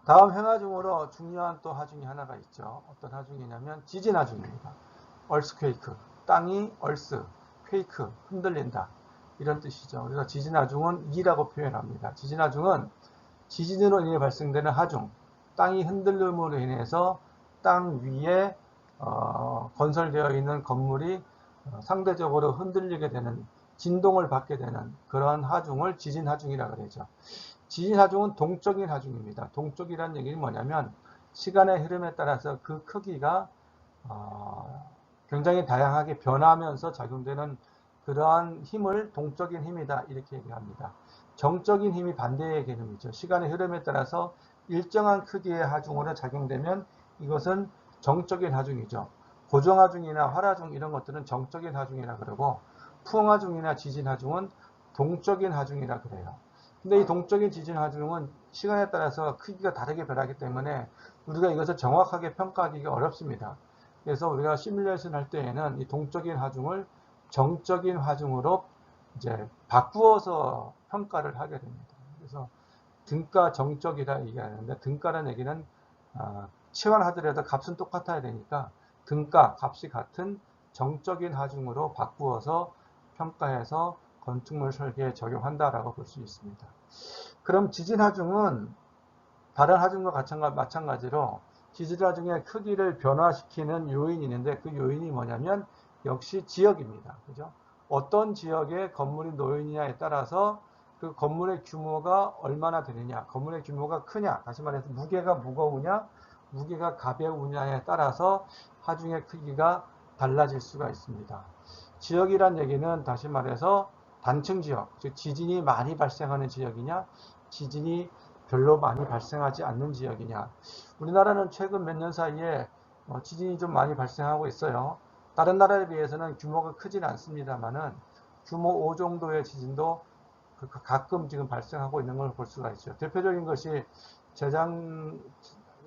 다음 행하 중으로 중요한 또 하중이 하나가 있죠. 어떤 하중이냐면 지진 하중입니다. 얼스퀘이크, 땅이 얼스, 퀘이크, 흔들린다. 이런 뜻이죠. 그래서 지진 하중은 이라고 표현합니다. 지진 하중은 지진으로 인해 발생되는 하중, 땅이 흔들림으로 인해서 땅 위에 건설되어 있는 건물이 상대적으로 흔들리게 되는, 진동을 받게 되는 그런 하중을 지진 하중이라고 그러죠. 지진 하중은 동적인 하중입니다. 동적이라는 얘기는 뭐냐면 시간의 흐름에 따라서 그 크기가 굉장히 다양하게 변하면서 작용되는 그러한 힘을 동적인 힘이다, 이렇게 얘기합니다. 정적인 힘이 반대의 개념이죠. 시간의 흐름에 따라서 일정한 크기의 하중으로 작용되면 이것은 정적인 하중이죠. 고정하중이나 활하중 이런 것들은 정적인 하중이라 그러고, 풍하중이나 지진 하중은 동적인 하중이라 그래요. 근데 이 동적인 지진 하중은 시간에 따라서 크기가 다르게 변하기 때문에 우리가 이것을 정확하게 평가하기가 어렵습니다. 그래서 우리가 시뮬레이션 할 때에는 이 동적인 하중을 정적인 하중으로 이제 바꾸어서 평가를 하게 됩니다. 그래서 등가 정적이라 얘기하는데, 등가라는 얘기는 치환하더라도 값은 똑같아야 되니까 등가 값이 같은 정적인 하중으로 바꾸어서 평가해서 건축물 설계에 적용한다라고 볼 수 있습니다. 그럼 지진 하중은 다른 하중과 마찬가지로 지진 하중의 크기를 변화시키는 요인이 있는데, 그 요인이 뭐냐면 역시 지역입니다. 그죠? 어떤 지역에 건물이 놓이느냐에 따라서 그 건물의 규모가 얼마나 되느냐, 건물의 규모가 크냐, 다시 말해서 무게가 무거우냐, 무게가 가벼우냐에 따라서 하중의 크기가 달라질 수가 있습니다. 지역이란 얘기는 다시 말해서 단층 지역, 즉 지진이 많이 발생하는 지역이냐, 지진이 별로 많이 발생하지 않는 지역이냐. 우리나라는 최근 몇 년 사이에 지진이 좀 많이 발생하고 있어요. 다른 나라에 비해서는 규모가 크진 않습니다만은 규모 5 정도의 지진도 가끔 지금 발생하고 있는 걸 볼 수가 있죠. 대표적인 것이 재작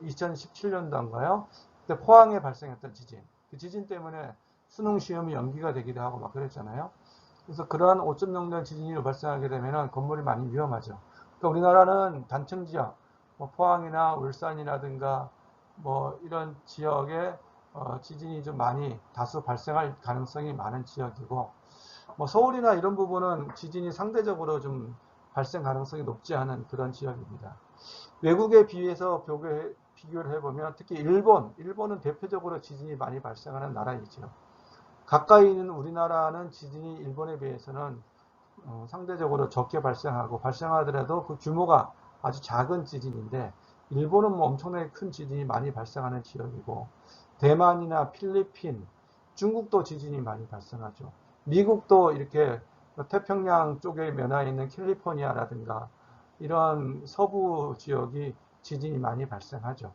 2017년도인가요? 그때 포항에 발생했던 지진. 그 지진 때문에 수능 시험이 연기가 되기도 하고 막 그랬잖아요. 그래서 그러한 5점 정도의 지진이 발생하게 되면 건물이 많이 위험하죠. 그러니까 우리나라는 단층 지역, 포항이나 울산이라든가 이런 지역에 지진이 좀 많이 다수 발생할 가능성이 많은 지역이고, 서울이나 이런 부분은 지진이 상대적으로 좀 발생 가능성이 높지 않은 그런 지역입니다. 외국에 비해서 비교를 해보면 특히 일본은 대표적으로 지진이 많이 발생하는 나라이죠. 가까이 있는 우리나라는 지진이 일본에 비해서는 상대적으로 적게 발생하고, 발생하더라도 그 규모가 아주 작은 지진인데, 일본은 엄청나게 큰 지진이 많이 발생하는 지역이고, 대만이나 필리핀, 중국도 지진이 많이 발생하죠. 미국도 이렇게 태평양 쪽에 면하에 있는 캘리포니아라든가 이런 서부 지역이 지진이 많이 발생하죠.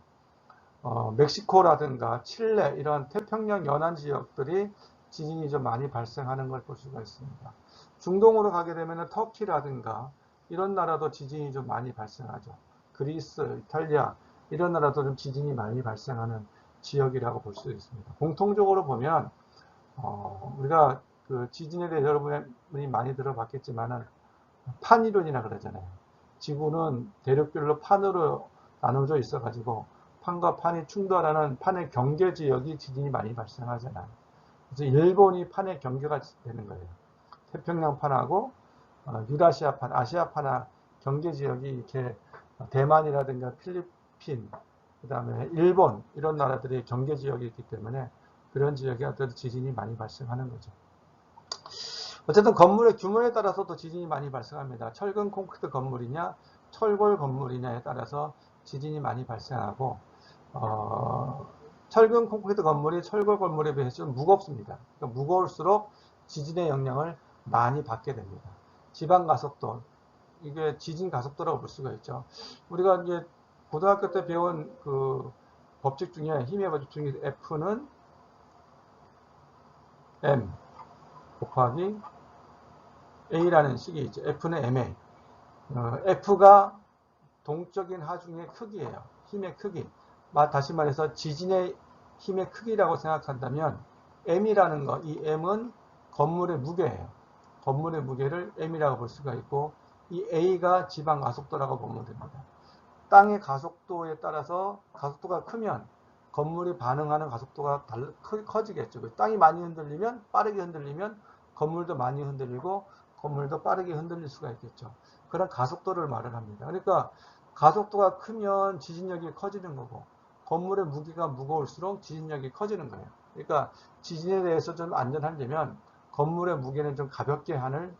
멕시코라든가 칠레 이런 태평양 연안 지역들이 지진이 좀 많이 발생하는 걸 볼 수가 있습니다. 중동으로 가게 되면 터키라든가 이런 나라도 지진이 좀 많이 발생하죠. 그리스, 이탈리아 이런 나라도 좀 지진이 많이 발생하는 지역이라고 볼 수 있습니다. 공통적으로 보면 우리가 그 지진에 대해 여러분이 많이 들어봤겠지만은 판이론이라 그러잖아요. 지구는 대륙별로 판으로 나눠져 있어가지고 판과 판이 충돌하는 판의 경계 지역이 지진이 많이 발생하잖아요. 그래서 일본이 판의 경계가 되는 거예요. 태평양 판하고 유라시아 판, 아시아 판하 경계 지역이 이렇게 대만이라든가 필리핀, 그 다음에 일본 이런 나라들의 경계 지역이 있기 때문에 그런 지역에 어떤 지진이 많이 발생하는 거죠. 어쨌든 건물의 규모에 따라서도 지진이 많이 발생합니다. 철근 콘크리트 건물이냐 철골 건물이냐에 따라서 지진이 많이 발생하고, 철근 콘크리트 건물이 철골 건물에 비해서 좀 무겁습니다. 그러니까 무거울수록 지진의 영향을 많이 받게 됩니다. 지방 가속도, 이게 지진 가속도라고 볼 수가 있죠. 우리가 이제 고등학교 때 배운 그 법칙 중에, 힘의 법칙 중에 F는 M 곱하기 A라는 식이 있죠. F는 MA. F가 동적인 하중의 크기예요. 힘의 크기. 다시 말해서 지진의 힘의 크기라고 생각한다면 M이라는 거, 이 M은 건물의 무게예요. 건물의 무게를 M이라고 볼 수가 있고, 이 A가 지방 가속도라고 보면 됩니다. 땅의 가속도에 따라서 가속도가 크면 건물이 반응하는 가속도가 커지겠죠. 땅이 많이 흔들리면, 빠르게 흔들리면 건물도 많이 흔들리고 건물도 빠르게 흔들릴 수가 있겠죠. 그런 가속도를 말을 합니다. 그러니까 가속도가 크면 지진력이 커지는 거고, 건물의 무게가 무거울수록 지진력이 커지는 거예요. 그러니까 지진에 대해서 좀 안전하려면 건물의 무게는 좀 가볍게 하는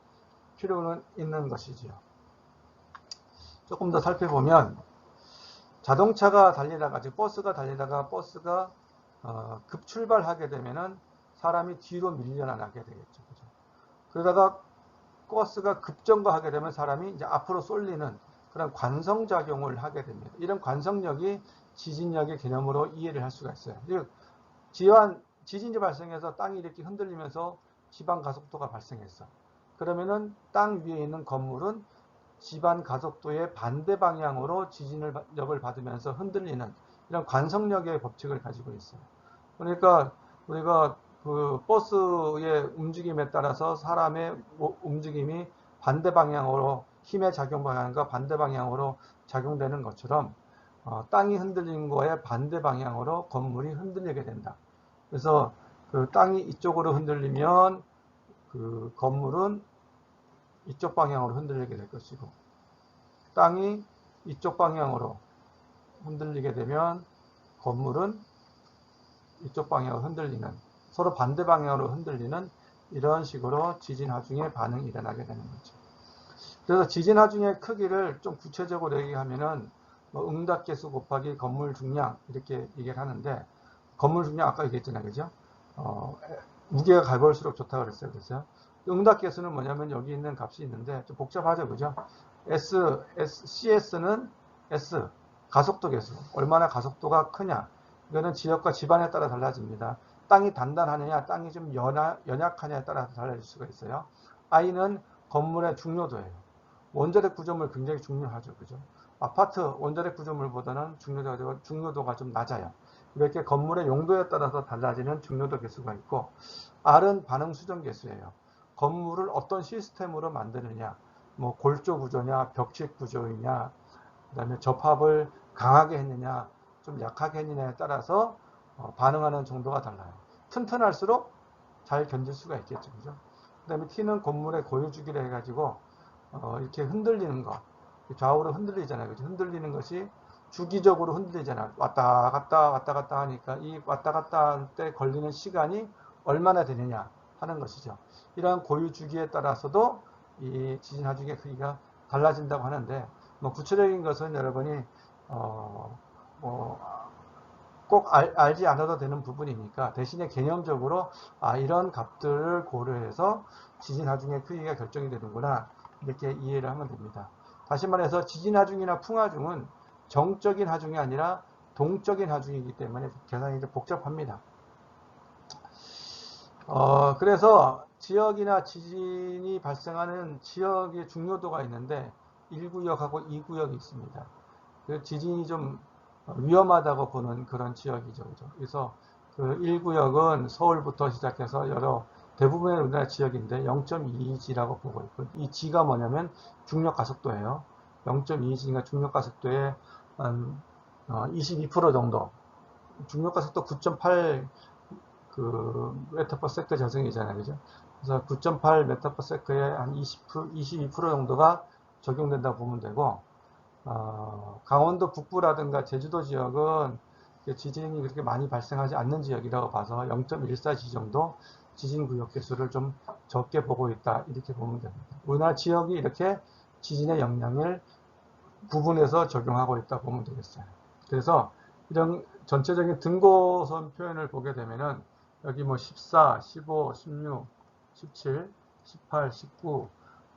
필요는 있는 것이지요. 조금 더 살펴보면 자동차가 달리다가, 즉 버스가 달리다가 버스가 급출발하게 되면은 사람이 뒤로 밀려나게 되겠죠. 그죠? 그러다가 버스가 급정거하게 되면 사람이 이제 앞으로 쏠리는 그런 관성작용을 하게 됩니다. 이런 관성력이 지진력의 개념으로 이해를 할 수가 있어요. 즉, 지진이 발생해서 땅이 이렇게 흔들리면서 지방 가속도가 발생했어. 그러면은 땅 위에 있는 건물은 지방 가속도의 반대 방향으로 지진력을 받으면서 흔들리는 이런 관성력의 법칙을 가지고 있어요. 그러니까 우리가 그 버스의 움직임에 따라서 사람의 움직임이 반대 방향으로, 힘의 작용 방향과 반대 방향으로 작용되는 것처럼 땅이 흔들리는 거에 반대 방향으로 건물이 흔들리게 된다. 그래서 그 땅이 이쪽으로 흔들리면 그 건물은 이쪽 방향으로 흔들리게 될 것이고, 땅이 이쪽 방향으로 흔들리게 되면 건물은 이쪽 방향으로 흔들리는, 서로 반대 방향으로 흔들리는 이런 식으로 지진 하중의 반응이 일어나게 되는 거죠. 그래서 지진 하중의 크기를 좀 구체적으로 얘기하면은 뭐 응답계수 곱하기 건물 중량 이렇게 얘기를 하는데, 건물 중량 아까 얘기했잖아요, 그죠? 무게가 가벼울수록 좋다고 그랬어요. 그래서 응답계수는 뭐냐면 여기 있는 값이 있는데 좀 복잡하죠, 그죠? CS는 S, 가속도 계수. 얼마나 가속도가 크냐. 이거는 지역과 집안에 따라 달라집니다. 땅이 단단하느냐, 땅이 좀 연약하냐에 따라서 달라질 수가 있어요. I는 건물의 중요도예요. 원자력 구조물 굉장히 중요하죠, 그죠? 아파트 원자력 구조물보다는 중요도가 좀 낮아요. 이렇게 건물의 용도에 따라서 달라지는 중요도 계수가 있고, R은 반응 수정 계수예요. 건물을 어떤 시스템으로 만드느냐, 뭐 골조 구조냐, 벽식 구조이냐, 그 다음에 접합을 강하게 했느냐, 좀 약하게 했느냐에 따라서 반응하는 정도가 달라요. 튼튼할수록 잘 견딜 수가 있겠죠, 그죠? 그 다음에 T는 건물의 고유 주기를 해가지고 이렇게 흔들리는 거, 좌우로 흔들리잖아요, 그죠? 흔들리는 것이 주기적으로 흔들리잖아요. 왔다 갔다 왔다 갔다 하니까 이 왔다 갔다 할 때 걸리는 시간이 얼마나 되느냐 하는 것이죠. 이러한 고유 주기에 따라서도 이 지진 하중의 크기가 달라진다고 하는데, 뭐 구체적인 것은 여러분이 꼭 알지 않아도 되는 부분이니까, 대신에 개념적으로 이런 값들을 고려해서 지진 하중의 크기가 결정이 되는구나, 이렇게 이해를 하면 됩니다. 다시 말해서 지진 하중이나 풍하중은 정적인 하중이 아니라 동적인 하중이기 때문에 계산이 좀 복잡합니다. 그래서 지역이나 지진이 발생하는 지역의 중요도가 있는데 1구역하고 2구역이 있습니다. 그 지진이 좀 위험하다고 보는 그런 지역이죠. 그래서 그 1구역은 서울부터 시작해서 대부분의 우리나라 지역인데 0.2G라고 보고 있고, 이 G가 뭐냐면 중력 가속도예요. 0.2G가 중력 가속도의 한 22% 정도, 중력 가속도 9.8 그 메타퍼세크 저승이잖아요, 그죠? 그래서 9.8 메타퍼세크에 한 22% 정도가 적용된다고 보면 되고, 강원도 북부라든가 제주도 지역은 지진이 그렇게 많이 발생하지 않는 지역이라고 봐서 0.14G 정도 지진 구역 개수를 좀 적게 보고 있다, 이렇게 보면 됩니다. 우리나라 지역이 이렇게 지진의 영향을 부분에서 적용하고 있다 보면 되겠어요. 그래서 이런 전체적인 등고선 표현을 보게 되면은 여기 뭐 14, 15, 16, 17, 18, 19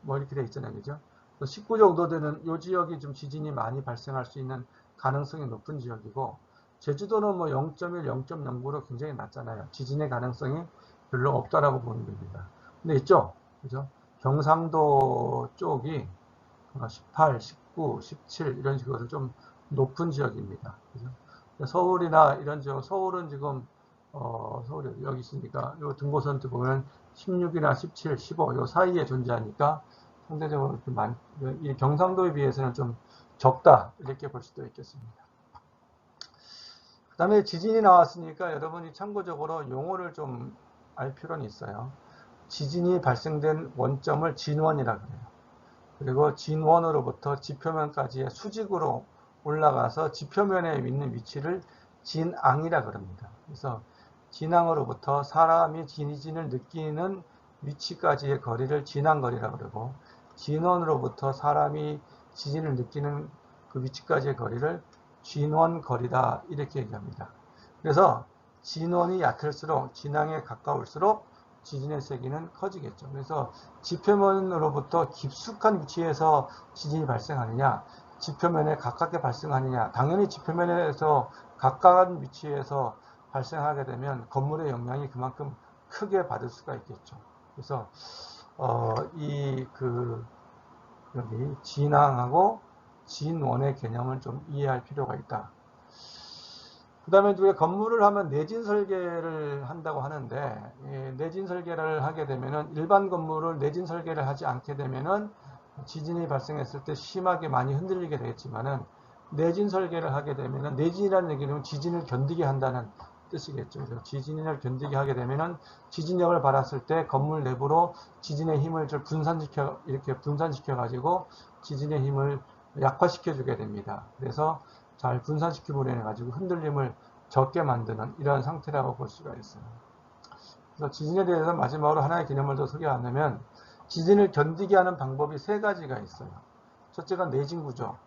뭐 이렇게 돼 있잖아요, 그죠? 19 정도 되는 이 지역이 좀 지진이 많이 발생할 수 있는 가능성이 높은 지역이고, 제주도는 뭐 0.1, 0.09로 굉장히 낮잖아요. 지진의 가능성이 별로 없다라고 보면 됩니다. 근데 있죠, 그죠? 경상도 쪽이 18, 19, 17 이런 식으로 좀 높은 지역입니다. 그죠? 서울이나 이런 지역, 서울은 지금 서울이 여기 있으니까 이 등고선 보면 16이나 17, 15 이 사이에 존재하니까 상대적으로 이 경상도에 비해서는 좀 적다 이렇게 볼 수도 있겠습니다. 그 다음에 지진이 나왔으니까 여러분이 참고적으로 용어를 좀 알 필요는 있어요. 지진이 발생된 원점을 진원이라 그래요. 그리고 진원으로부터 지표면까지의 수직으로 올라가서 지표면에 있는 위치를 진앙이라 그럽니다. 그래서 진앙으로부터 사람이 지진을 느끼는 위치까지의 거리를 진앙거리라 그러고, 진원으로부터 사람이 지진을 느끼는 그 위치까지의 거리를 진원거리다 이렇게 얘기합니다. 그래서 진원이 얕을수록 진앙에 가까울수록 지진의 세기는 커지겠죠. 그래서 지표면으로부터 깊숙한 위치에서 지진이 발생하느냐, 지표면에 가깝게 발생하느냐, 당연히 지표면에서 가까운 위치에서 발생하게 되면 건물의 영향이 그만큼 크게 받을 수가 있겠죠. 그래서 여기 진앙하고 진원의 개념을 좀 이해할 필요가 있다. 그 다음에 우리가 건물을 하면 내진 설계를 한다고 하는데, 내진 설계를 하게 되면은 일반 건물을 내진 설계를 하지 않게 되면은 지진이 발생했을 때 심하게 많이 흔들리게 되겠지만은, 내진 설계를 하게 되면은, 내진이라는 얘기는 지진을 견디게 한다는 뜻이겠죠. 그래서 지진을 견디게 하게 되면은 지진력을 받았을 때 건물 내부로 지진의 힘을 이렇게 분산시켜 가지고 지진의 힘을 약화시켜 주게 됩니다. 그래서 잘 분산시키고 해가지고 흔들림을 적게 만드는 이러한 상태라고 볼 수가 있어요. 그래서 지진에 대해서 마지막으로 하나의 개념을 더 소개하면, 지진을 견디게 하는 방법이 세 가지가 있어요. 첫째가 내진 구조.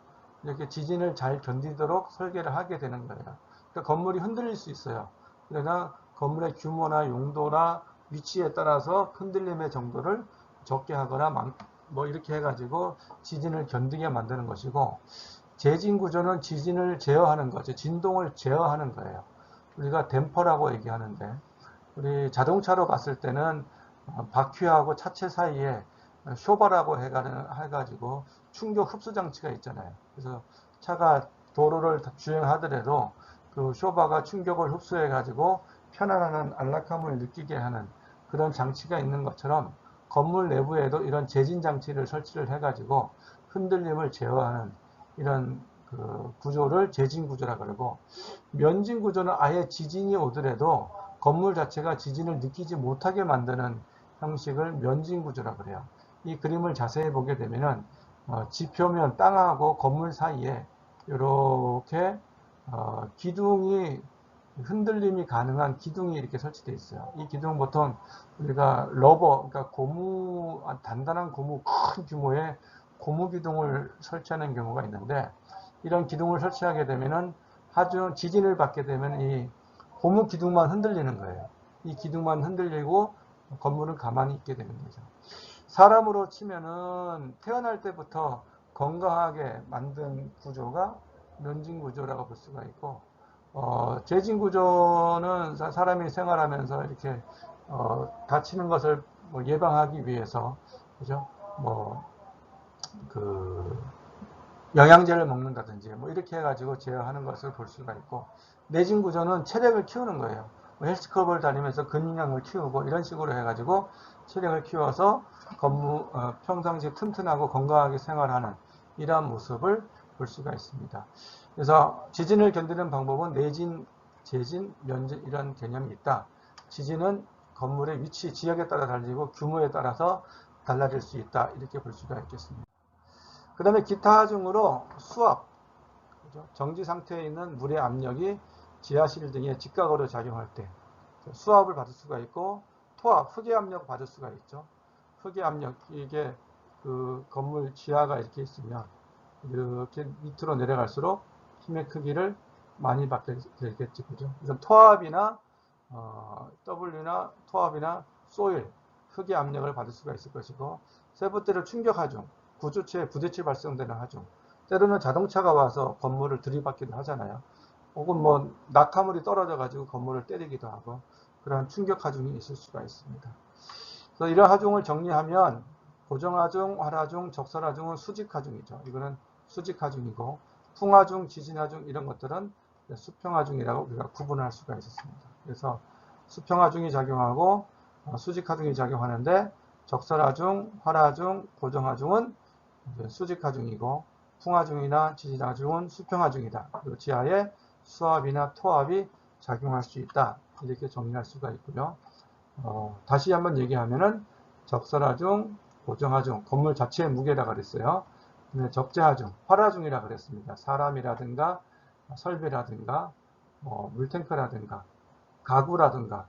이렇게 지진을 잘 견디도록 설계를 하게 되는 거예요. 그러니까 건물이 흔들릴 수 있어요. 그러나 건물의 규모나 용도나 위치에 따라서 흔들림의 정도를 적게 하거나 뭐 이렇게 해가지고 지진을 견디게 만드는 것이고, 제진 구조는 지진을 제어하는 거죠. 진동을 제어하는 거예요. 우리가 댐퍼라고 얘기하는데, 우리 자동차로 봤을 때는 바퀴하고 차체 사이에 쇼바라고 해가지고 충격 흡수 장치가 있잖아요. 그래서 차가 도로를 주행하더라도 그 쇼바가 충격을 흡수해가지고 편안한 안락함을 느끼게 하는 그런 장치가 있는 것처럼, 건물 내부에도 이런 제진 장치를 설치를 해가지고 흔들림을 제어하는 이런 그 구조를 제진 구조라 그러고, 면진 구조는 아예 지진이 오더라도 건물 자체가 지진을 느끼지 못하게 만드는 형식을 면진 구조라 그래요. 이 그림을 자세히 보게 되면은 지표면 땅하고 건물 사이에 이렇게 기둥이 흔들림이 가능한 기둥이 이렇게 설치되어 있어요. 이 기둥은 보통 우리가 러버, 그러니까 단단한 고무, 큰 규모의 고무 기둥을 설치하는 경우가 있는데, 이런 기둥을 설치하게 되면은 하중 지진을 받게 되면 이 고무 기둥만 흔들리는 거예요. 이 기둥만 흔들리고 건물은 가만히 있게 되는 거죠. 사람으로 치면은 태어날 때부터 건강하게 만든 구조가 면진 구조라고 볼 수가 있고, 제진 구조는 사람이 생활하면서 이렇게 다치는 것을 뭐 예방하기 위해서, 그죠? 영양제를 먹는다든지 뭐 이렇게 해가지고 제어하는 것을 볼 수가 있고, 내진 구조는 체력을 키우는 거예요. 뭐 헬스클럽을 다니면서 근육량을 키우고 이런 식으로 해가지고 체력을 키워서 평상시 튼튼하고 건강하게 생활하는 이러한 모습을 볼 수가 있습니다. 그래서 지진을 견디는 방법은 내진, 제진, 면진 이런 개념이 있다. 지진은 건물의 위치, 지역에 따라 달리고 규모에 따라서 달라질 수 있다. 이렇게 볼 수가 있겠습니다. 그 다음에 기타 하중으로 수압, 정지 상태에 있는 물의 압력이 지하실 등에 직각으로 작용할 때 수압을 받을 수가 있고, 토압, 흡의 압력을 받을 수가 있죠. 흡의 압력, 이게 그 건물 지하가 이렇게 있으면 이렇게 밑으로 내려갈수록 힘의 크기를 많이 받게 되겠죠. 그죠? 그래서 토압이나 W나 토압이나 소일, 흡의 압력을 받을 수가 있을 것이고, 세 번째로 충격 하중, 구조체에 부딪히 발생되는 하중. 때로는 자동차가 와서 건물을 들이받기도 하잖아요. 혹은 뭐 낙하물이 떨어져 가지고 건물을 때리기도 하고, 그러한 충격 하중이 있을 수가 있습니다. 그래서 이런 하중을 정리하면 고정하중, 활하중, 적설하중은 수직하중이죠. 이거는 수직하중이고, 풍하중, 지진하중 이런 것들은 수평하중이라고 우리가 구분할 수가 있었습니다. 그래서 수평하중이 작용하고 수직하중이 작용하는데, 적설하중, 활하중, 고정하중은 수직하중이고, 풍화중이나 지진하중은 수평하중이다. 그리고 지하에 수압이나 토압이 작용할 수 있다. 이렇게 정리할 수가 있고요. 다시 한번 얘기하면은 적설하중, 고정하중, 건물 자체의 무게라 그랬어요. 적재하중, 활하중이라 그랬습니다. 사람이라든가 설비라든가 물탱크라든가 가구라든가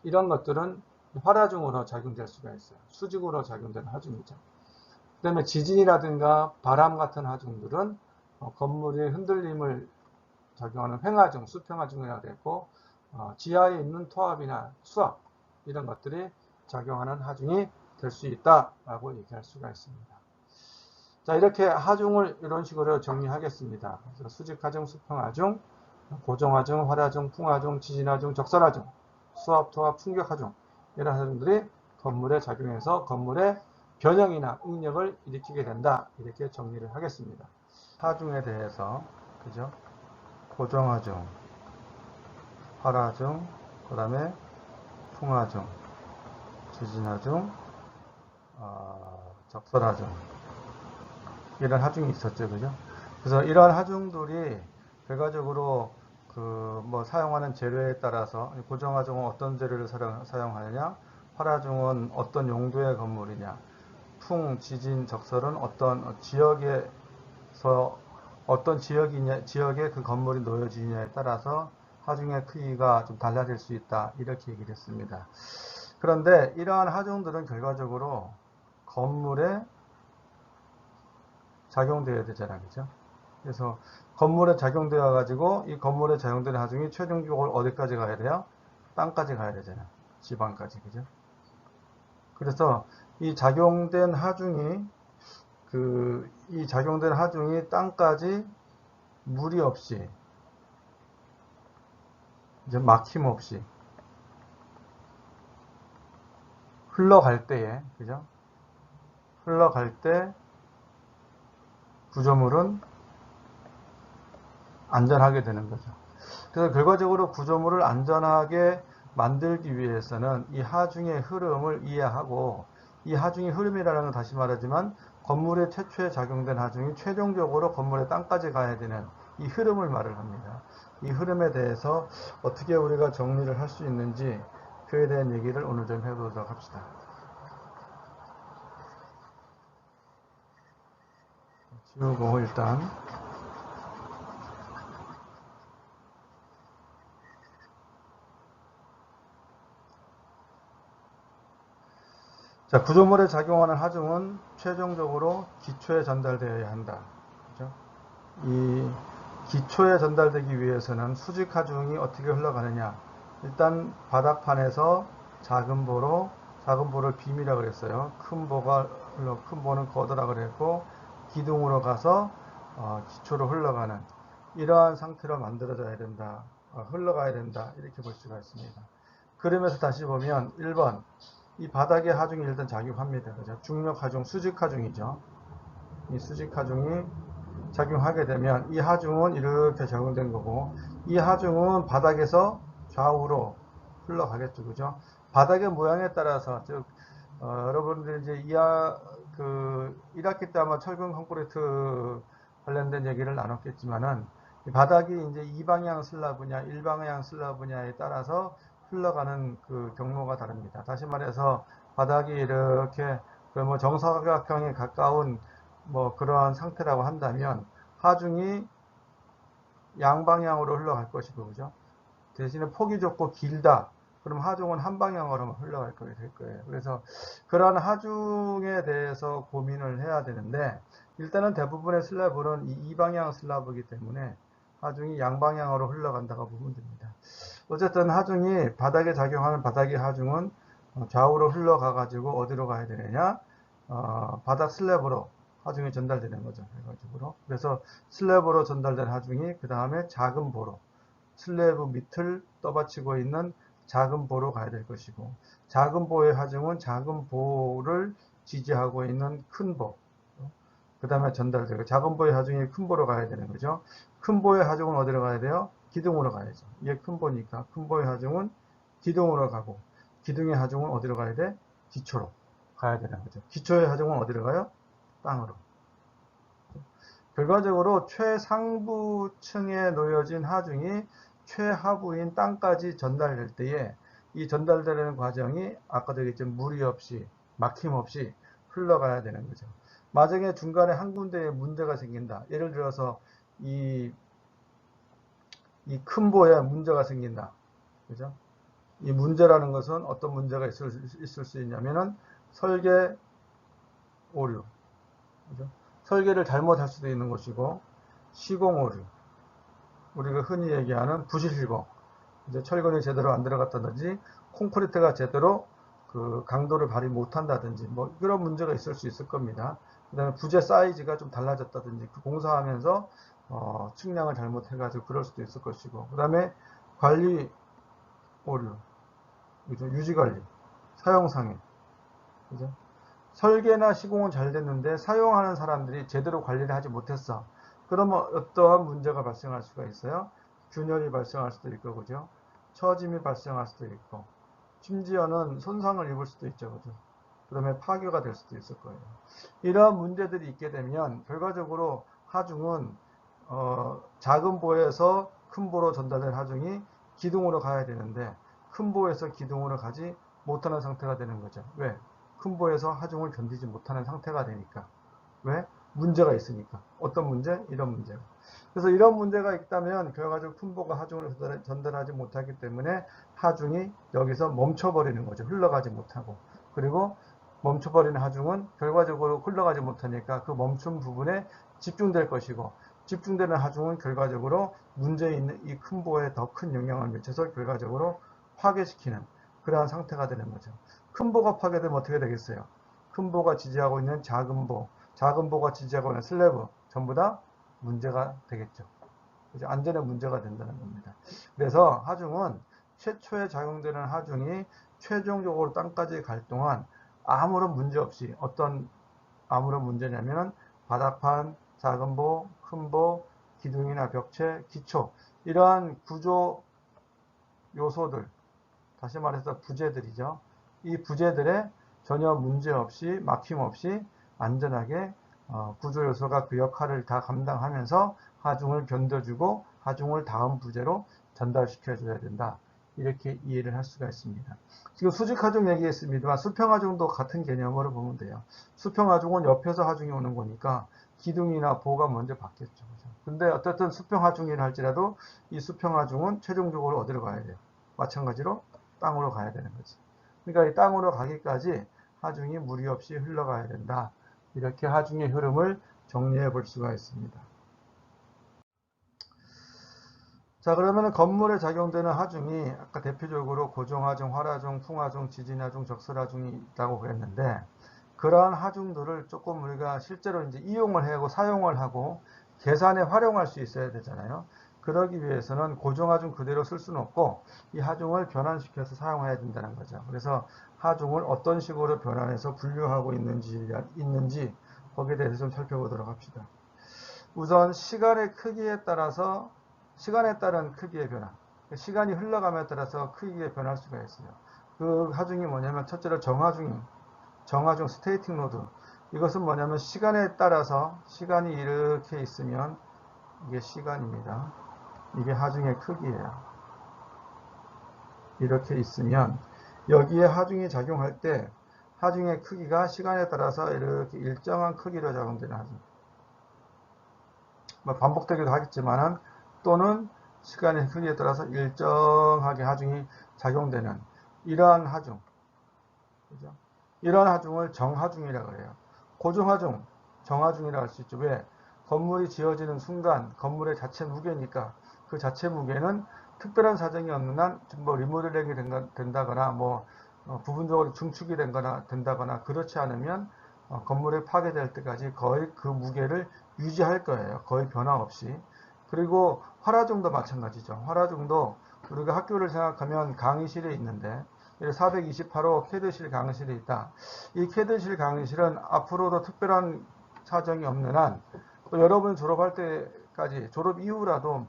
이런 것들은 활하중으로 작용될 수가 있어요. 수직으로 작용되는 하중이죠. 그 다음에 지진이라든가 바람 같은 하중들은 건물의 흔들림을 작용하는 횡하중, 수평하중이라고 그랬고 지하에 있는 토압이나 수압 이런 것들이 작용하는 하중이 될 수 있다라고 얘기할 수가 있습니다. 자, 이렇게 하중을 이런 식으로 정리하겠습니다. 그래서 수직하중, 수평하중, 고정하중, 활하중, 풍하중, 지진하중, 적설하중, 수압, 토압, 충격하중 이런 하중들이 건물에 작용해서 건물의 변형이나 응력을 일으키게 된다. 이렇게 정리를 하겠습니다. 하중에 대해서 그죠? 고정하중, 활하중, 그 다음에 풍하중, 지진하중, 적설하중 이런 하중이 있었죠, 그죠? 그래서 이러한 하중들이 결과적으로 사용하는 재료에 따라서 고정하중은 어떤 재료를 사용하느냐, 활하중은 어떤 용도의 건물이냐, 풍, 지진, 적설은 어떤 지역에 그 건물이 놓여지느냐에 따라서 하중의 크기가 좀 달라질 수 있다. 이렇게 얘기를 했습니다. 그런데 이러한 하중들은 결과적으로 건물에 작용되어야 되잖아요. 그죠? 그래서 건물에 작용되어 가지고 이 건물에 작용되는 하중이 최종적으로 어디까지 가야 돼요? 땅까지 가야 되잖아요. 지방까지. 그죠? 그래서 이 작용된 하중이 땅까지 무리 없이 이제 막힘없이 흘러갈 때에, 그죠? 흘러갈 때 구조물은 안전하게 되는 거죠. 그래서 결과적으로 구조물을 안전하게 만들기 위해서는 이 하중의 흐름을 이해하고, 이 하중의 흐름이라는 건 다시 말하지만 건물에 최초에 작용된 하중이 최종적으로 건물의 땅까지 가야 되는 이 흐름을 말을 합니다. 이 흐름에 대해서 어떻게 우리가 정리를 할 수 있는지 그에 대한 얘기를 오늘 좀 해보도록 합시다. 지우고 일단 자, 구조물에 작용하는 하중은 최종적으로 기초에 전달되어야 한다. 그죠? 이 기초에 전달되기 위해서는 수직 하중이 어떻게 흘러가느냐. 일단 바닥판에서 작은 보를 빔이라고 그랬어요. 큰 보는 거드라고 그랬고, 기둥으로 가서 기초로 흘러가는 이러한 상태로 만들어져야 된다. 흘러가야 된다. 이렇게 볼 수가 있습니다. 그러면서 다시 보면 1번 이 바닥의 하중이 일단 작용합니다. 그죠? 중력 하중, 수직 하중이죠. 이 수직 하중이 작용하게 되면 이 하중은 이렇게 적용된 거고, 이 하중은 바닥에서 좌우로 흘러가겠죠. 그죠? 바닥의 모양에 따라서, 즉, 여러분들 이제 1학기 때 아마 철근 콘크리트 관련된 얘기를 나눴겠지만은, 바닥이 이제 2방향 슬라브냐, 1방향 슬라브냐에 따라서 흘러가는 그 경로가 다릅니다. 다시 말해서, 바닥이 이렇게 정사각형에 가까운 그러한 상태라고 한다면 하중이 양방향으로 흘러갈 것이고, 그죠? 대신에 폭이 좁고 길다. 그럼 하중은 한 방향으로만 흘러갈 거게 될 거예요. 그래서 그러한 하중에 대해서 고민을 해야 되는데, 일단은 대부분의 슬라브는 이 방향 슬라브이기 때문에 하중이 양방향으로 흘러간다고 보면 됩니다. 어쨌든 하중이 바닥에 작용하는 바닥의 하중은 좌우로 흘러가 가지고 어디로 가야 되느냐, 바닥 슬래브로 하중이 전달되는 거죠. 그래서 슬래브로 전달된 하중이 그 다음에 작은 보로, 슬래브 밑을 떠받치고 있는 작은 보로 가야 될 것이고, 작은 보의 하중은 작은 보를 지지하고 있는 큰 보, 그 다음에 전달되고, 작은 보의 하중이 큰 보로 가야 되는 거죠. 큰 보의 하중은 어디로 가야 돼요? 기둥으로 가야죠. 이게 큰 보니까 큰 보의 하중은 기둥으로 가고, 기둥의 하중은 어디로 가야 돼? 기초로 가야 되는 거죠. 기초의 하중은 어디로 가요? 땅으로. 결과적으로 최상부층에 놓여진 하중이 최하부인 땅까지 전달될 때에 이 전달되는 과정이 아까도 얘기했지만 무리 없이 막힘없이 흘러가야 되는 거죠. 만약에 중간에 한 군데에 문제가 생긴다. 예를 들어서 이 큰 보에 문제가 생긴다. 그죠? 이 문제라는 것은 어떤 문제가 있을 수 있냐면은 설계 오류. 그죠? 설계를 잘못할 수도 있는 것이고, 시공 오류. 우리가 흔히 얘기하는 부실시공. 이제 철근이 제대로 안 들어갔다든지, 콘크리트가 제대로 그 강도를 발휘 못한다든지, 뭐 그런 문제가 있을 수 있을 겁니다. 그 다음에 부재 사이즈가 좀 달라졌다든지, 그 공사하면서 측량을 잘못해가지고 그럴 수도 있을 것이고, 그 다음에 관리 오류, 그죠? 유지관리, 사용상해, 그죠? 설계나 시공은 잘 됐는데 사용하는 사람들이 제대로 관리를 하지 못했어. 그러면 어떠한 문제가 발생할 수가 있어요? 균열이 발생할 수도 있고, 그죠? 처짐이 발생할 수도 있고, 심지어는 손상을 입을 수도 있죠, 그죠? 그다음에 파괴가 될 수도 있을 거예요. 이러한 문제들이 있게 되면 결과적으로 하중은 작은 보에서 큰 보로 전달된 하중이 기둥으로 가야 되는데 큰 보에서 기둥으로 가지 못하는 상태가 되는 거죠. 왜? 큰 보에서 하중을 견디지 못하는 상태가 되니까. 왜? 문제가 있으니까. 어떤 문제? 이런 문제. 그래서 이런 문제가 있다면 결과적으로 큰 보가 하중을 전달하지 못하기 때문에 하중이 여기서 멈춰버리는 거죠. 흘러가지 못하고. 그리고 멈춰버리는 하중은 결과적으로 흘러가지 못하니까 그 멈춘 부분에 집중될 것이고, 집중되는 하중은 결과적으로 문제 있는 이 큰 보에 더 큰 영향을 미쳐서 결과적으로 파괴시키는 그러한 상태가 되는 거죠. 큰 보가 파괴되면 어떻게 되겠어요? 큰 보가 지지하고 있는 작은 보, 작은 보가 지지하고 있는 슬래브 전부 다 문제가 되겠죠. 안전에 문제가 된다는 겁니다. 그래서 하중은 최초에 작용되는 하중이 최종적으로 땅까지 갈 동안 아무런 문제 없이 아무런 문제냐면 바닥판, 작은 보, 큰 보, 기둥이나 벽체, 기초 이러한 구조 요소들, 다시 말해서 부재들이죠. 이 부재들에 전혀 문제 없이 막힘 없이 안전하게 구조 요소가 그 역할을 다 감당하면서 하중을 견뎌주고 하중을 다음 부재로 전달시켜 줘야 된다. 이렇게 이해를 할 수가 있습니다. 지금 수직 하중 얘기했습니다만 수평 하중도 같은 개념으로 보면 돼요. 수평 하중은 옆에서 하중이 오는 거니까 기둥이나 보가 먼저 받겠죠. 근데 어쨌든 수평 하중이라 할지라도 이 수평 하중은 최종적으로 어디로 가야 돼요? 마찬가지로 땅으로 가야 되는 거지. 그러니까 이 땅으로 가기까지 하중이 무리 없이 흘러가야 된다. 이렇게 하중의 흐름을 정리해 볼 수가 있습니다. 자, 그러면 건물에 작용되는 하중이 아까 대표적으로 고정하중, 활하중, 풍하중, 지진하중, 적설하중이 있다고 그랬는데 그러한 하중들을 조금 우리가 실제로 이제 이용을 하고 사용을 하고 계산에 활용할 수 있어야 되잖아요. 그러기 위해서는 고정하중 그대로 쓸 수는 없고 이 하중을 변환시켜서 사용해야 된다는 거죠. 그래서 하중을 어떤 식으로 변환해서 분류하고 있는지 거기에 대해서 좀 살펴보도록 합시다. 우선 시간의 크기에 따라서 시간에 따른 크기의 변화, 시간이 흘러감에 따라서 크기가 변할 수가 있어요. 그 하중이 뭐냐면 첫째로 정하중 스테이팅 로드. 이것은 뭐냐면 시간에 따라서 시간이 이렇게 있으면 이게 시간입니다. 이게 하중의 크기예요. 이렇게 있으면 여기에 하중이 작용할 때 하중의 크기가 시간에 따라서 이렇게 일정한 크기로 작용되는 하중. 반복되기도 하겠지만은 또는 시간의 크기에 따라서 일정하게 하중이 작용되는 이러한 하중, 그죠? 이러한 하중을 정하중이라고 해요. 고정하중, 정하중이라고 할 수 있죠. 왜? 건물이 지어지는 순간 건물의 자체 무게니까 그 자체 무게는 특별한 사정이 없는 한 뭐 리모델링이 된다거나 뭐 부분적으로 중축이 된다거나 그렇지 않으면 건물이 파괴될 때까지 거의 그 무게를 유지할 거예요. 거의 변화 없이. 그리고 활하중도 마찬가지죠. 활하중도 우리가 학교를 생각하면 강의실에 있는데 428호 캐드실 강의실에 있다. 이 캐드실 강의실은 앞으로도 특별한 사정이 없는 한 또 여러분 졸업할 때까지 졸업 이후라도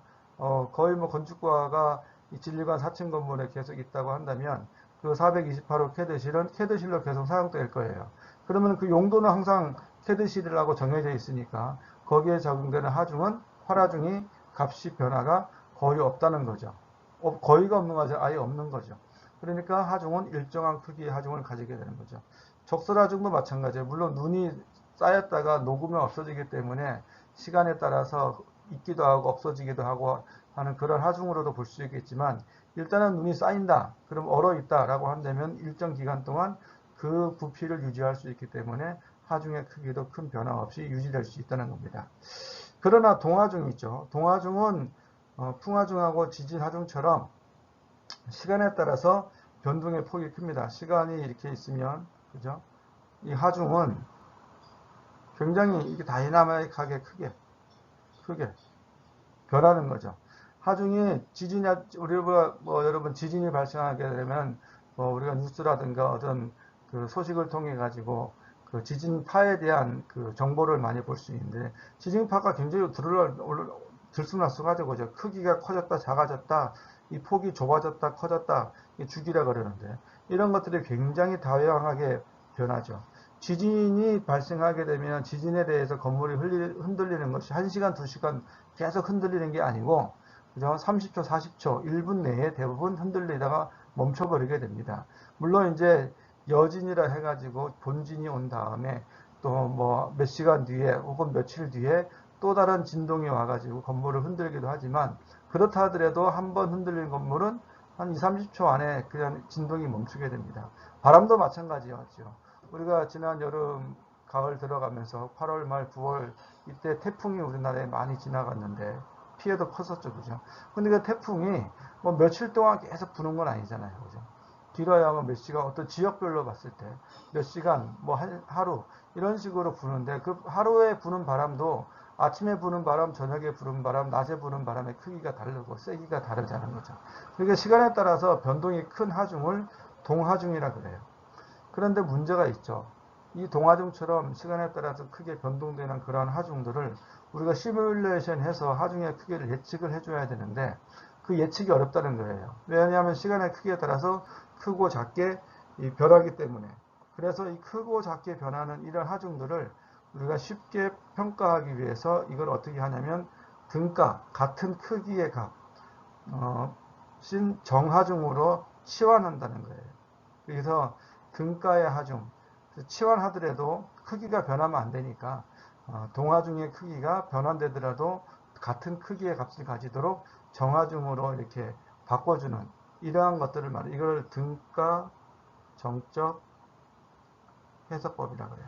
거의 뭐 건축과가 이 진리관 4층 건물에 계속 있다고 한다면 그 428호 캐드실은 캐드실로 계속 사용될 거예요. 그러면 그 용도는 항상 캐드실이라고 정해져 있으니까 거기에 적용되는 하중은 활하중이 값이 변화가 거의 없다는 거죠. 거의가 없는 거죠. 아예 없는 거죠. 그러니까 하중은 일정한 크기의 하중을 가지게 되는 거죠. 적설하중도 마찬가지예요. 물론 눈이 쌓였다가 녹으면 없어지기 때문에 시간에 따라서 있기도 하고 없어지기도 하고 하는 그런 하중으로도 볼 수 있겠지만 일단은 눈이 쌓인다. 그럼 얼어있다 라고 한다면 일정 기간 동안 그 부피를 유지할 수 있기 때문에 하중의 크기도 큰 변화 없이 유지될 수 있다는 겁니다. 그러나 동하중 있죠. 동하중은 풍하중하고 지진하중처럼 시간에 따라서 변동의 폭이 큽니다. 시간이 이렇게 있으면 그죠? 이 하중은 굉장히 이게 다이나믹하게 크게 변하는 거죠. 하중이 지진이 우리가 여러분 지진이 발생하게 되면 우리가 뉴스라든가 어떤 그 소식을 통해 가지고 그 지진파에 대한 그 정보를 많이 볼 수 있는데 지진파가 굉장히 들쑥날쑥하죠. 그죠? 크기가 커졌다 작아졌다 이 폭이 좁아졌다 커졌다 이 주기라 그러는데 이런 것들이 굉장히 다양하게 변하죠. 지진이 발생하게 되면 지진에 대해서 건물이 흔들리는 것이 1시간, 2시간 계속 흔들리는 게 아니고 그죠? 30초, 40초, 1분 내에 대부분 흔들리다가 멈춰버리게 됩니다. 물론 이제 여진이라 해가지고 본진이 온 다음에 또 뭐 몇 시간 뒤에 혹은 며칠 뒤에 또 다른 진동이 와가지고 건물을 흔들기도 하지만 그렇다 하더라도 한번 흔들린 건물은 한 2, 30초 안에 그냥 진동이 멈추게 됩니다. 바람도 마찬가지였죠. 우리가 지난 여름, 가을 들어가면서 8월 말, 9월 이때 태풍이 우리나라에 많이 지나갔는데 피해도 컸었죠, 그죠? 근데 그 태풍이 뭐 며칠 동안 계속 부는 건 아니잖아요, 그죠? 길어야 몇 시간, 어떤 지역별로 봤을 때 몇 시간, 뭐 하루 이런 식으로 부는데 그 하루에 부는 바람도 아침에 부는 바람, 저녁에 부는 바람, 낮에 부는 바람의 크기가 다르고 세기가 다르다는 거죠. 그러니까 시간에 따라서 변동이 큰 하중을 동하중이라 그래요. 그런데 문제가 있죠. 이 동하중처럼 시간에 따라서 크게 변동되는 그러한 하중들을 우리가 시뮬레이션 해서 하중의 크기를 예측을 해줘야 되는데 그 예측이 어렵다는 거예요. 왜냐하면 시간의 크기에 따라서 크고 작게 변하기 때문에. 그래서 이 크고 작게 변하는 이런 하중들을 우리가 쉽게 평가하기 위해서 이걸 어떻게 하냐면 등가, 같은 크기의 값, 정하중으로 치환한다는 거예요. 그래서 등가의 하중, 치환하더라도 크기가 변하면 안 되니까 동하중의 크기가 변환되더라도 같은 크기의 값을 가지도록 정하중으로 이렇게 바꿔주는 이러한 것들을 말해요. 이걸 등가 정적 해석법이라 그래요.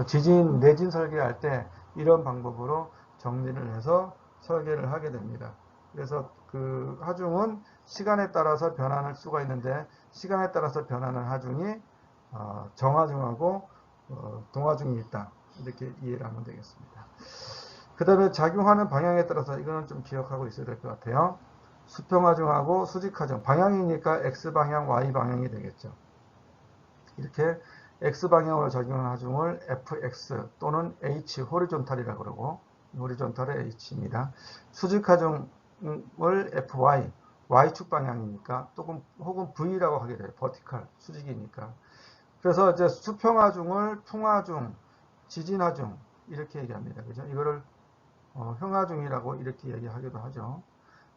지진, 내진 설계할 때 이런 방법으로 정리를 해서 설계를 하게 됩니다. 그래서 그 하중은 시간에 따라서 변할 수가 있는데 시간에 따라서 변하는 하중이 정하중하고 동하중이 있다. 이렇게 이해를 하면 되겠습니다. 그 다음에 작용하는 방향에 따라서 이거는 좀 기억하고 있어야 될 것 같아요. 수평하중하고 수직하중. 방향이니까 X방향, Y방향이 되겠죠. 이렇게 X방향으로 적용하는 하중을 FX 또는 H, 호리존탈이라고 그러고 호리존탈의 H입니다. 수직하중을 FY, Y축 방향이니까 혹은 V라고 하게 돼요. 버티컬, 수직이니까. 그래서 이제 수평하중을 풍하중, 지진하중 이렇게 얘기합니다. 그죠? 이거를 형하중이라고 이렇게 얘기하기도 하죠.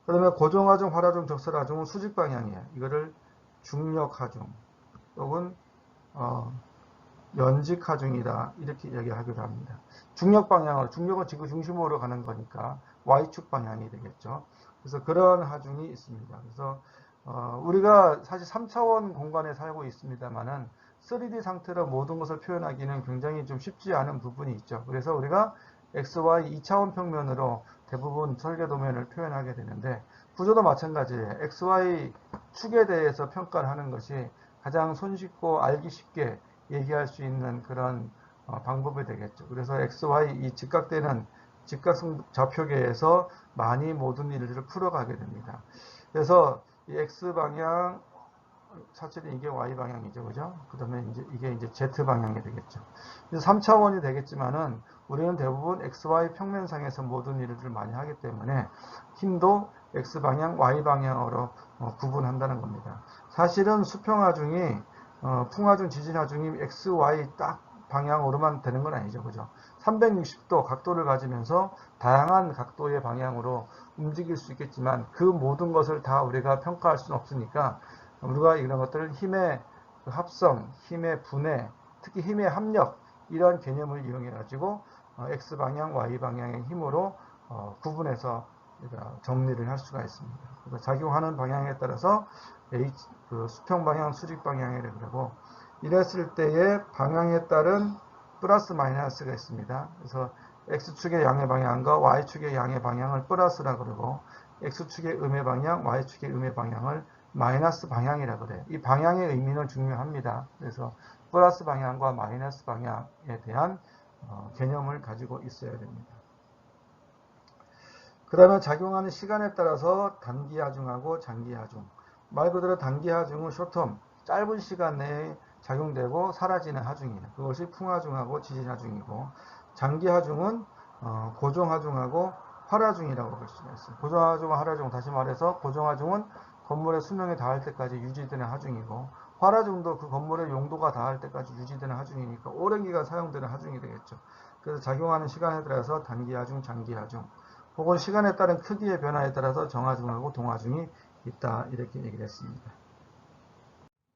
그 다음에 고정하중, 활하중, 적설하중은 수직 방향이에요. 이거를 중력하중 혹은 연직하중이다 이렇게 얘기하기도 합니다. 중력 방향으로, 중력은 지구 중심으로 가는 거니까 Y축 방향이 되겠죠. 그래서 그런 하중이 있습니다. 그래서 우리가 사실 3차원 공간에 살고 있습니다만은 3D 상태로 모든 것을 표현하기는 굉장히 좀 쉽지 않은 부분이 있죠. 그래서 우리가 XY 2차원 평면으로 대부분 설계 도면을 표현하게 되는데 구조도 마찬가지예요. XY 축에 대해서 평가를 하는 것이 가장 손쉽고 알기 쉽게 얘기할 수 있는 그런 방법이 되겠죠. 그래서 XY 이 직각되는 직각성 좌표계에서 많이 모든 일들을 풀어가게 됩니다. 그래서 이 X방향, 사실은 이게 Y방향이죠. 그죠? 그 다음에 이게 이제 Z방향이 되겠죠. 그래서 3차원이 되겠지만은 우리는 대부분 XY 평면상에서 모든 일을 많이 하기 때문에 힘도 X방향, Y방향으로 구분한다는 겁니다. 사실은 수평하중이 풍하중, 지진하중이 XY 딱 방향으로만 되는 건 아니죠. 그죠? 360도 각도를 가지면서 다양한 각도의 방향으로 움직일 수 있겠지만 그 모든 것을 다 우리가 평가할 수는 없으니까 우리가 이런 것들을 힘의 합성, 힘의 분해, 특히 힘의 합력 이러한 개념을 이용해 가지고 X방향, Y방향의 힘으로 구분해서 정리를 할 수가 있습니다. 그래서 작용하는 방향에 따라서 그 수평 방향, 수직 방향이라고 그러고 이랬을 때의 방향에 따른 플러스 마이너스가 있습니다. 그래서 X축의 양의 방향과 Y축의 양의 방향을 플러스라 그러고 X축의 음의 방향, Y축의 음의 방향을 마이너스 방향이라 그래요. 이 방향의 의미는 중요합니다. 그래서 플러스 방향과 마이너스 방향에 대한 개념을 가지고 있어야 됩니다. 그 다음에 작용하는 시간에 따라서 단기 하중하고 장기 하중. 말 그대로 단기 하중은 쇼텀, 짧은 시간 내에 작용되고 사라지는 하중이에요. 그것이 풍하중하고 지진하중이고, 장기 하중은 고정하중하고 활하중이라고 볼 수가 있어요. 고정하중과 활하중, 다시 말해서 고정하중은 건물의 수명에 닿을 때까지 유지되는 하중이고, 활하중도 그 건물의 용도가 닿을 때까지 유지되는 하중이니까 오랜 기간 사용되는 하중이 되겠죠. 그래서 작용하는 시간에 따라서 단기 하중, 장기 하중, 혹은 시간에 따른 크기의 변화에 따라서 정하중하고 동하중이 있다, 이렇게 얘기를 했습니다.